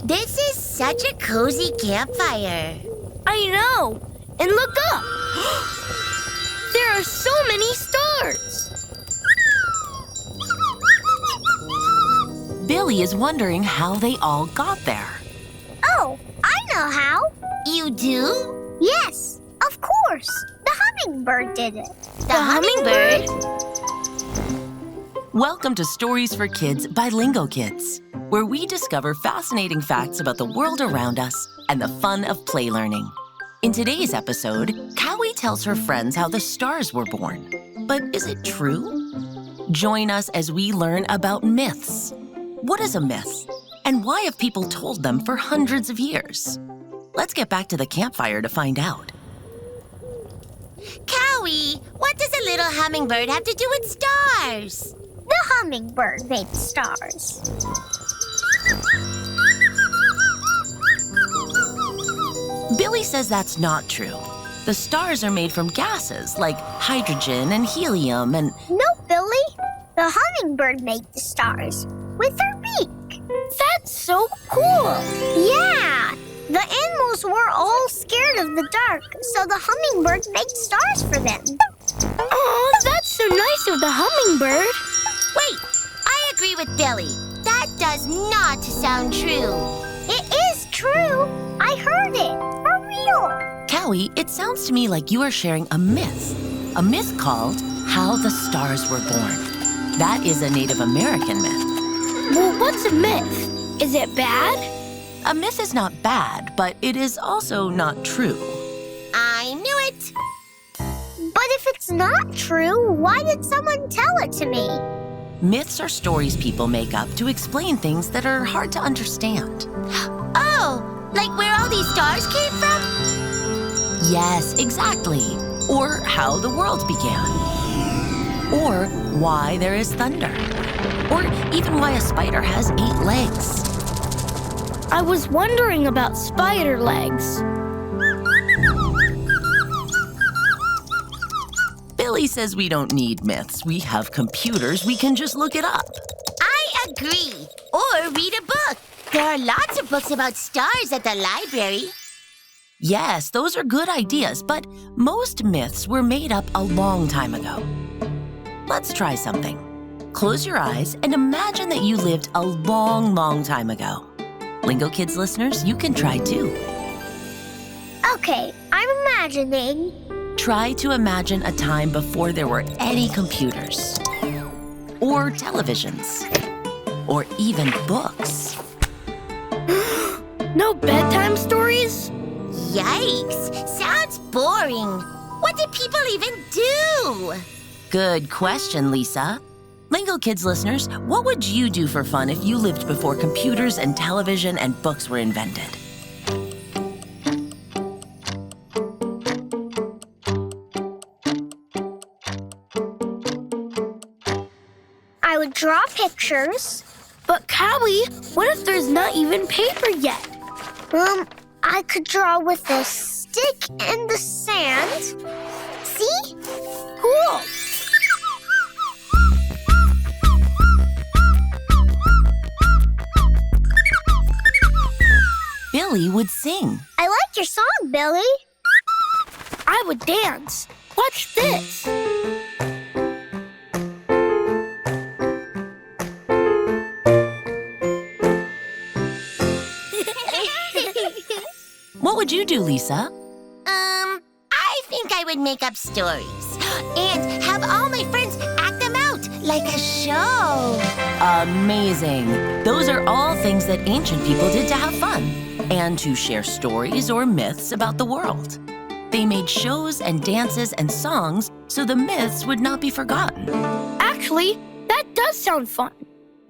This is such a cozy campfire. I know. And look up. There are so many stars. Billy is wondering how they all got there. Oh, I know how. You do? Yes, of course. The hummingbird did it. The hummingbird? Welcome to Stories for Kids by Lingokids, where we discover fascinating facts about the world around us and the fun of play learning. In today's episode, Cowy tells her friends how the stars were born. But is it true? Join us as we learn about myths. What is a myth? And why have people told them for hundreds of years? Let's get back to the campfire to find out. Cowy, what does a little hummingbird have to do with stars? The hummingbird made the stars. Billy says that's not true. The stars are made from gases like hydrogen and helium and... No, Billy. The hummingbird made the stars with her beak. That's so cool. Yeah. The animals were all scared of the dark, so the hummingbird made stars for them. Oh, that's so nice of the hummingbird. Wait, I agree with Billy. That does not sound true. It is true. I heard it. For real. Cowy, it sounds to me like you are sharing a myth called How the Stars Were Born. That is a Native American myth. Well, what's a myth? Is it bad? A myth is not bad, but it is also not true. I knew it. But if it's not true, why did someone tell it to me? Myths are stories people make up to explain things that are hard to understand. Oh, like where all these stars came from? Yes, exactly. Or how the world began. Or why there is thunder. Or even why a spider has 8 legs. I was wondering about spider legs. Billy says we don't need myths. We have computers. We can just look it up. I agree. Or read a book. There are lots of books about stars at the library. Yes, those are good ideas, but most myths were made up a long time ago. Let's try something. Close your eyes and imagine that you lived a long, long time ago. Lingokids listeners, you can try too. Okay, I'm imagining. Try to imagine a time before there were any computers, or televisions, or even books. No bedtime stories? Yikes, sounds boring. What did people even do? Good question, Lisa. Lingokids listeners, what would you do for fun if you lived before computers and television and books were invented? I would draw pictures. But Cowy, what if there's not even paper yet? I could draw with a stick in the sand. See? Cool. Billy would sing. I like your song, Billy. I would dance. Watch this. What would you do, Lisa? I think I would make up stories and have all my friends act them out like a show. Amazing. Those are all things that ancient people did to have fun and to share stories or myths about the world. They made shows and dances and songs so the myths would not be forgotten. Actually, that does sound fun.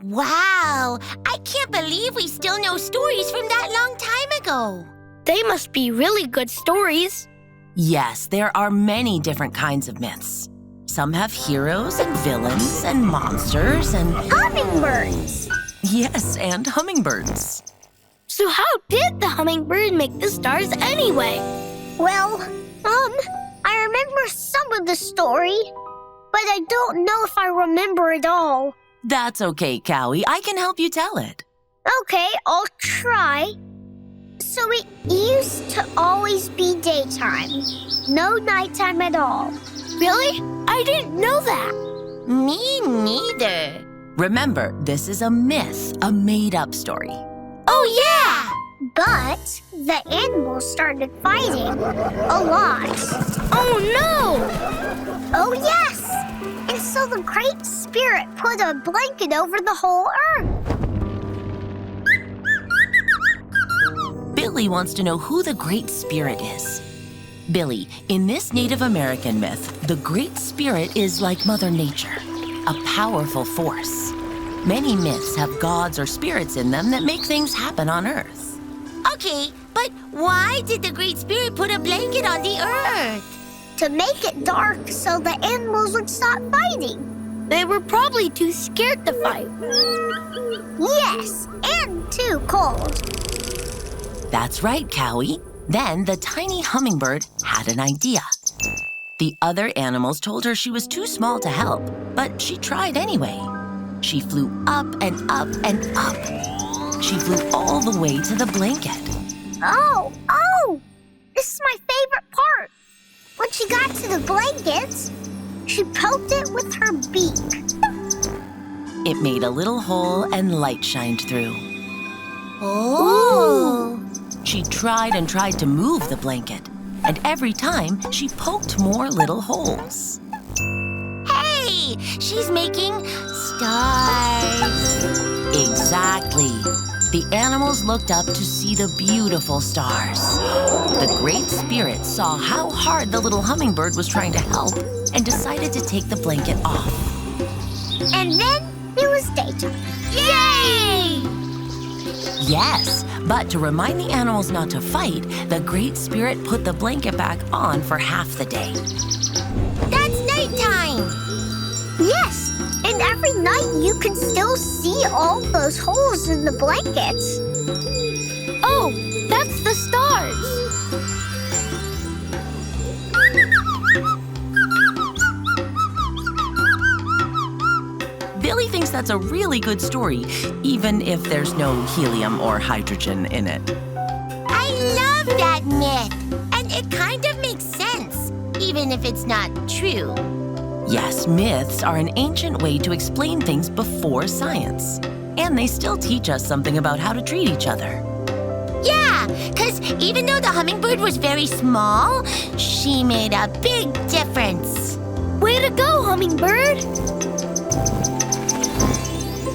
Wow, I can't believe we still know stories from that long time ago. They must be really good stories. Yes, there are many different kinds of myths. Some have heroes and villains and monsters and... Hummingbirds. Yes, and hummingbirds. So how did the hummingbird make the stars anyway? Well, I remember some of the story, but I don't know if I remember it all. That's okay, Cowy. I can help you tell it. Okay, I'll try. So it used to always be daytime. No nighttime at all. Really? I didn't know that. Me neither. Remember, this is a myth, a made-up story. Oh, yeah! But the animals started fighting a lot. Oh no! Oh, yes! And so the Great Spirit put a blanket over the whole earth. Billy wants to know who the Great Spirit is. Billy, in this Native American myth, the Great Spirit is like Mother Nature, a powerful force. Many myths have gods or spirits in them that make things happen on Earth. Okay, but why did the Great Spirit put a blanket on the earth? To make it dark so the animals would stop fighting. They were probably too scared to fight. Yes, and too cold. That's right, Cowy. Then the tiny hummingbird had an idea. The other animals told her she was too small to help, but she tried anyway. She flew up and up and up. She flew all the way to the blanket. Oh! This is my favorite part. When she got to the blankets, she poked it with her beak. It made a little hole and light shined through. Oh! She tried and tried to move the blanket, and every time she poked more little holes. Hey! She's making stars. Exactly. The animals looked up to see the beautiful stars. The Great Spirit saw how hard the little hummingbird was trying to help and decided to take the blanket off. And then it was daytime. Yay! Yes, but to remind the animals not to fight, the Great Spirit put the blanket back on for half the day. That's nighttime. Yes, and every night you can still see all those holes in the blankets. Oh, that's the stars. Billy thinks that's a really good story, even if there's no helium or hydrogen in it. I love that myth. And it kind of makes sense, even if it's not true. Yes, myths are an ancient way to explain things before science. And they still teach us something about how to treat each other. Yeah, because even though the hummingbird was very small, she made a big difference. Way to go, Hummingbird!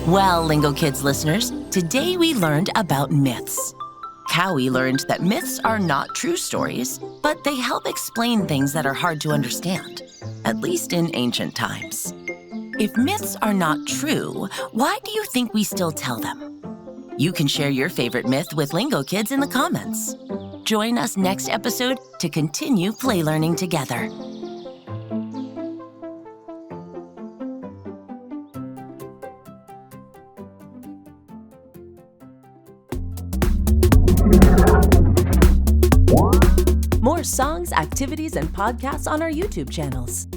Well, Lingokids listeners, today we learned about myths. Cowy learned that myths are not true stories, but they help explain things that are hard to understand, at least in ancient times. If myths are not true, why do you think we still tell them? You can share your favorite myth with Lingokids in the comments. Join us next episode to continue play learning together. More songs, activities, and podcasts on our YouTube channels.